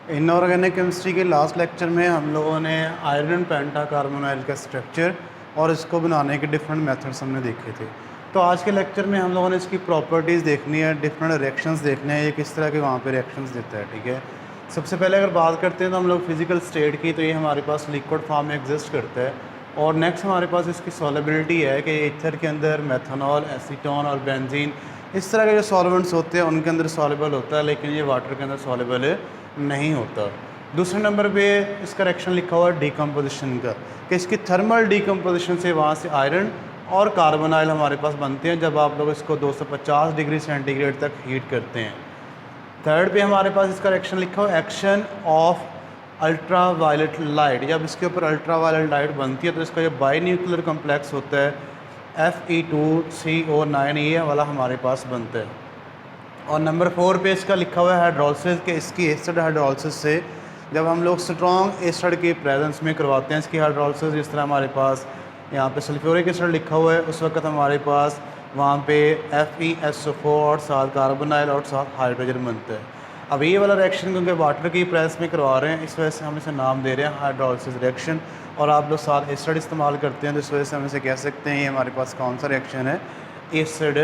Inorganic chemistry के last lecture में हम लोगों ने आयरन पेंटाकार्बोनाइल का स्ट्रक्चर और इसको बनाने के डिफरेंट मेथड्स हमने देखे थे। तो आज के लेक्चर में हम लोगों ने इसकी प्रॉपर्टीज़ देखनी है, डिफरेंट रिएक्शंस देखने हैं, ये किस तरह के वहाँ पे रिएक्शंस देता है। ठीक है, सबसे पहले अगर बात करते हैं तो हम लोग फिजिकल स्टेट की, तो ये हमारे पास लिक्विड फॉर्म में एग्जिस्ट करता है। और नेक्स्ट हमारे पास इसकी सॉलेबिलिटी है कि ईथर के अंदर मेथनॉल, एसीटोन और बेंजीन इस तरह के जो सॉल्वेंट्स होते हैं उनके अंदर सॉलेबल होता है, लेकिन ये वाटर के अंदर सॉलेबल नहीं होता। दूसरे नंबर पे इसका रिएक्शन लिखा हुआ है डीकम्पोजिशन का, कि इसकी थर्मल डीकम्पोजिशन से वहाँ से आयरन और कार्बोनाइल हमारे पास बनते हैं जब आप लोग इसको 250 डिग्री सेंटीग्रेड तक हीट करते हैं। थर्ड पे हमारे पास इसका रिएक्शन लिखा हुआ है action of ultra violet light. जब इसके ऊपर अल्ट्रा वायलेट लाइट बनती है तो इसका जो बाई न्यूक्लियर कम्प्लेक्स होता है Fe2CO9 ये वाला हमारे पास बनता है। और नंबर 4 पे इसका लिखा हुआ है हाइड्रोलिसिस, के इसकी एसिड हाइड्रोलिसिस से जब हम लोग स्ट्रॉन्ग एसिड के प्रेजेंस में करवाते हैं इसकी हाइड्रोलिसिस, जिस तरह हमारे पास यहाँ पे सल्फ्यूरिक एसिड लिखा हुआ है, उस वक्त हमारे पास वहाँ पे FeSO4 और साथ कार्बोनाइल और साथ हाइड्रोजन बनता है। अब ये वाला रिएक्शन क्योंकि वाटर की प्रेस में करवा रहे हैं, इस वजह से हम इसे नाम दे रहे हैं हाइड्रोलिसिस रिएक्शन। और आप लोग साथ एसिड इस्तेमाल करते हैं तो इस वजह से हम इसे कह सकते हैं ये हमारे पास कौन सा रिएक्शन है, एसिड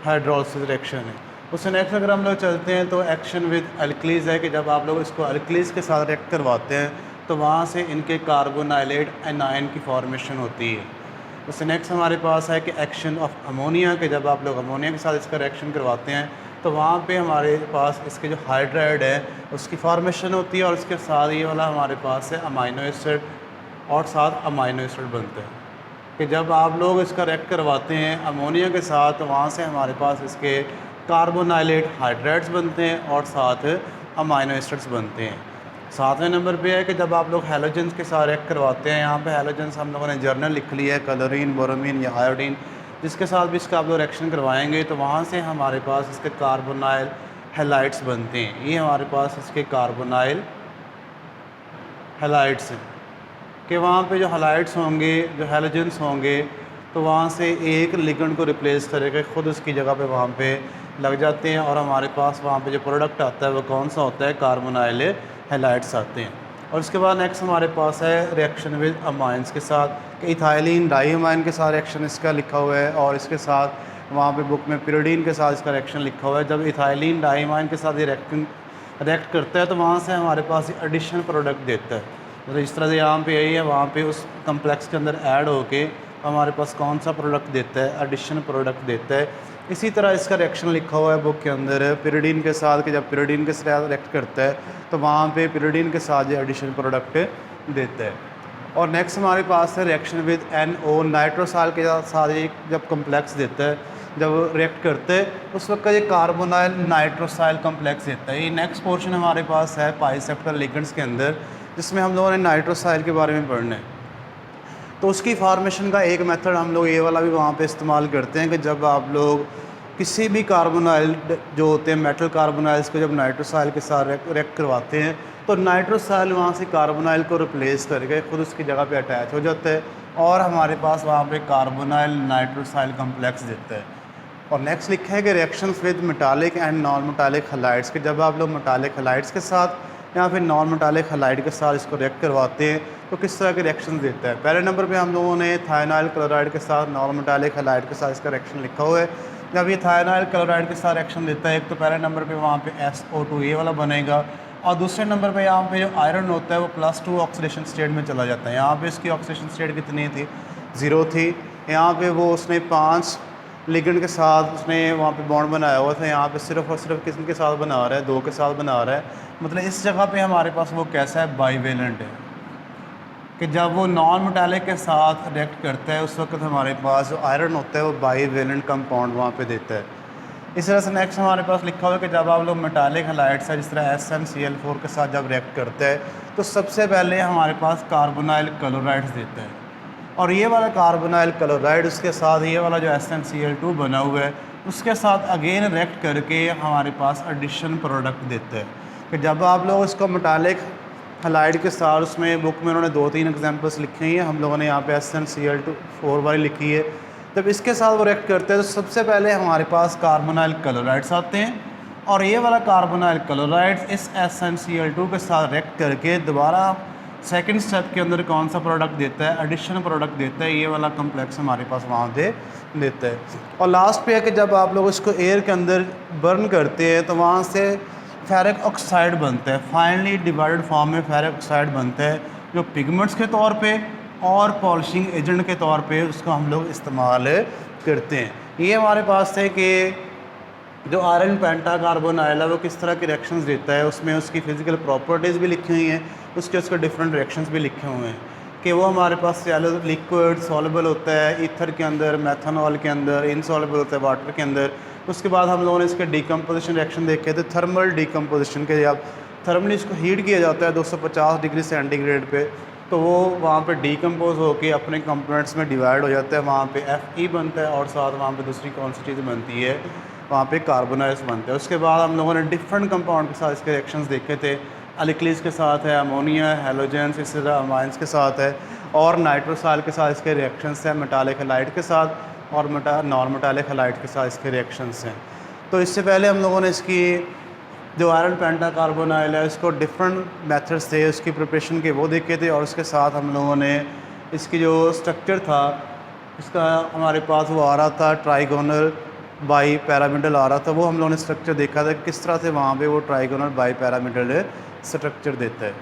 हाइड्रोलिसिस रिएक्शन है। उससे नेक्स्ट अगर हम लोग चलते हैं तो एक्शन विद अल्कलीज है, कि जब आप लोग इसको अल्कलीज के साथ रिएक्ट करवाते हैं तो वहाँ से इनके कार्बोनाइलेट एनायन की फॉर्मेशन होती है। उससे नेक्स्ट हमारे पास है कि एक्शन ऑफ अमोनिया, के जब आप लोग अमोनिया के साथ इसका रिएक्शन करवाते हैं तो वहाँ पे हमारे पास इसके जो हाइड्राइड है उसकी फॉर्मेशन होती है, और इसके साथ ये वाला हमारे पास है अमाइनो एसिड और साथ अमाइनो एसिड बनते हैं। कि जब आप लोग इसका रिएक्ट करवाते हैं अमोनिया के साथ तो वहाँ से हमारे पास इसके कार्बोनाइलेट हाइड्राइड्स बनते हैं और साथ अमाइनो एसिड्स बनते हैं। सातवें नंबर पे है कि जब आप लोग हैलोजेंस के साथ रिएक्ट करवाते हैं, यहाँ पे हैलोजेंस हम लोगों ने जर्नल लिख लिया है, क्लोरीन, बोरोमीन या आयोडीन, जिसके साथ भी इसका आप लोग रिएक्शन करवाएंगे तो वहाँ से हमारे पास इसके कार्बोनाइल हैलाइड्स बनते हैं। ये हमारे पास इसके कार्बोनाइल हैलाइड्स हैं, कि वहाँ पे जो हैलाइड्स होंगे, जो हैलोजेंस होंगे, तो वहाँ से एक लिगेंड को रिप्लेस करके ख़ुद उसकी जगह पे वहाँ पे लग जाते हैं, और हमारे पास वहाँ पे जो प्रोडक्ट आता है वो कौन सा होता है, कार्बोनाइल हैलाइड्स आते हैं। और उसके बाद नेक्स्ट हमारे पास है रिएक्शन विद अमाइंस के साथ, कि इथाइलिन डाईअमाइन के साथ रिएक्शन इसका लिखा हुआ है, और इसके साथ वहाँ पे बुक में पिरिडीन के साथ इसका रिएक्शन लिखा हुआ है। जब इथाइलिन डाईअमाइन के साथ ये रिएक्ट करता है तो वहाँ से हमारे पास एडिशनल प्रोडक्ट देता है। तो इस तरह से यहाँ पे यही है, वहाँ पे उस कम्प्लेक्स के अंदर ऐड होके हमारे पास कौन सा प्रोडक्ट देता है, एडिशनल प्रोडक्ट देता है। इसी तरह इसका रिएक्शन लिखा हुआ है बुक के अंदर पिरिडीन के साथ, कि जब पिरिडीन के साथ रिएक्ट करता है तो वहाँ पे पिरिडीन के साथ ये एडिशनल प्रोडक्ट देता है। और नेक्स्ट हमारे पास है रिएक्शन विद NO, नाइट्रोसाइल के साथ ये जब कम्प्लेक्स देता है, जब रिएक्ट करते हैं उस वक्त ये कार्बोनाइल नाइट्रोसाइल कम्प्लेक्स देता है। ये नेक्स्ट पोर्शन हमारे पास है पाइसेप्टर लिगेंड्स के अंदर, जिसमें हम लोगों ने नाइट्रोसाइल के बारे में पढ़ना है। तो उसकी फार्मेशन का एक मेथड हम लोग ये वाला भी वहाँ पे इस्तेमाल करते हैं, कि जब आप लोग किसी भी कार्बोनाइल जो होते हैं मेटल कार्बोनाइल्स को जब नाइट्रोसाइल के साथ रिएक्ट करवाते हैं तो नाइट्रोसाइल वहाँ से कार्बोनाइल को रिप्लेस करके खुद उसकी जगह पे अटैच हो जाता है, और हमारे पास वहाँ पे कार्बोनाइल नाइट्रोसाइल कम्प्लेक्स देता है। और नेक्स्ट लिखा है कि reactions with metallic and non metallic halides, के जब आप लोग मेटालिक हैलाइड्स के साथ या फिर नॉन मेटालिक हैलाइड के साथ इसको रिएक्ट करवाते हैं तो किस तरह के रिएक्शन देता है। पहले नंबर पे हम लोगों ने थायनाइल क्लोराइड के साथ नॉन मेटालिक हैलाइड के साथ इसका रिएक्शन लिखा हुआ है। जब ये थायनाइल क्लोराइड के साथ रिएक्शन देता है, एक तो पहले नंबर पे वहाँ पे SO2 ये वाला बनेगा, और दूसरे नंबर पे यहाँ पे जो आयरन होता है वो +2 ऑक्सीडेशन स्टेट में चला जाता है। यहाँ पे इसकी ऑक्सीडेशन स्टेट कितनी थी, 0 थी। यहाँ पे वो उसने 5 लिगेंड के साथ उसने वहाँ पे बॉन्ड बनाया हुआ था, यहाँ पे सिर्फ और सिर्फ किसके साथ बना रहा है, 2 के साथ बना रहा है। मतलब इस जगह पे हमारे पास वो कैसा है, बाईवेलेंट है, कि जब वो नॉन मेटालिक के साथ रिएक्ट करता है उस वक्त हमारे पास जो आयरन होता है वो बाईवेलेंट कंपाउंड वहाँ पे देता है। इस तरह से नेक्स्ट हमारे पास लिखा हुआ है कि जब आप लोग मेटालिक हैलाइड्स है जिस तरह SnCl4 के साथ जब रिएक्ट करता है तो सबसे पहले हमारे पास कार्बोनाइल क्लोराइड्स देता है, और ये वाला कार्बोनाइल क्लोराइड उसके साथ ये वाला जो SnCl2 बना हुआ है उसके साथ अगेन रिएक्ट करके हमारे पास एडिशनल प्रोडक्ट देता है। कि जब आप लोग इसको मेटालिक हैलाइड के साथ, उसमें बुक में उन्होंने 2-3 एग्जांपल्स लिखे हैं, हम लोगों ने यहाँ पे SnCl4 वाली लिखी है। जब इसके साथ वो रिएक्ट करते हैं तो सबसे पहले हमारे पास कार्बोनाइल क्लोराइड्स आते हैं, और ये वाला कार्बोनाइल क्लोराइड इस SnCl2 के साथ रिएक्ट करके दोबारा सेकंड स्टेप के अंदर कौन सा प्रोडक्ट देता है, एडिशनल प्रोडक्ट देता है, ये वाला कम्प्लेक्स हमारे पास वहाँ पे देता है। और लास्ट पे है कि जब आप लोग इसको एयर के अंदर बर्न करते हैं तो वहाँ से फेरिक ऑक्साइड बनता है, फाइनली डिवाइडेड फॉर्म में फेरिक ऑक्साइड बनता है, जो पिगमेंट्स के तौर पे और पॉलिशिंग एजेंट के तौर पे उसको हम लोग इस्तेमाल करते हैं। ये हमारे पास है कि जो आयरन पेंटा कार्बोनाइल है वो किस तरह की रिएक्शंस देता है, उसमें उसकी फ़िज़िकल प्रॉपर्टीज़ भी लिखी हुई हैं, उसके डिफरेंट रिएक्शंस भी लिखे हुए हैं कि वो हमारे पास लिक्विड सॉल्युबल होता है ईथर के अंदर, मेथनॉल के अंदर, इनसॉल्युबल होता है वाटर के अंदर। उसके बाद हम लोगों ने इसके डिकम्पोजिशन रिएक्शन देखे थे, थर्मल डिकम्पोजिशन के, जब थर्मली इसको हीट किया जाता है 250 डिग्री सेंटीग्रेड पे, तो वो वहाँ पे डिकम्पोज होकर अपने कंपोनेंट्स में डिवाइड हो जाता है, वहाँ पे Fe बनता है और साथ वहाँ पे दूसरी कौन सी चीज़ बनती है, वहाँ पे कार्बोनाइल्स बनते हैं। उसके बाद हम लोगों ने डिफरेंट कंपाउंड के साथ इसके रिएक्शंस देखे थे, अल्कीलीज के साथ है, अमोनिया, हैलोजेंस, इसी तरह अमाइंस के साथ है, और नाइट्रोसाइल के साथ इसके रिएक्शंस हैं, मेटालिक हैलाइड के साथ और नॉन मेटालिक हैलाइड के साथ इसके रिएक्शंस हैं। तो इससे पहले हम लोगों ने इसकी जो आयरन पेंटा कार्बोनाइल है इसको डिफरेंट मेथड्स थे उसकी प्रिपरेशन के वो देखे थे, और उसके साथ हम लोगों ने इसकी जो स्ट्रक्चर था इसका हमारे पास वो आ रहा था ट्राइगोनल बाई पैरामिडल आ रहा था, वो हम लोगों ने स्ट्रक्चर देखा था किस तरह से वहाँ पे वो ट्राइगोनल बाई पैरामिडल स्ट्रक्चर देता है।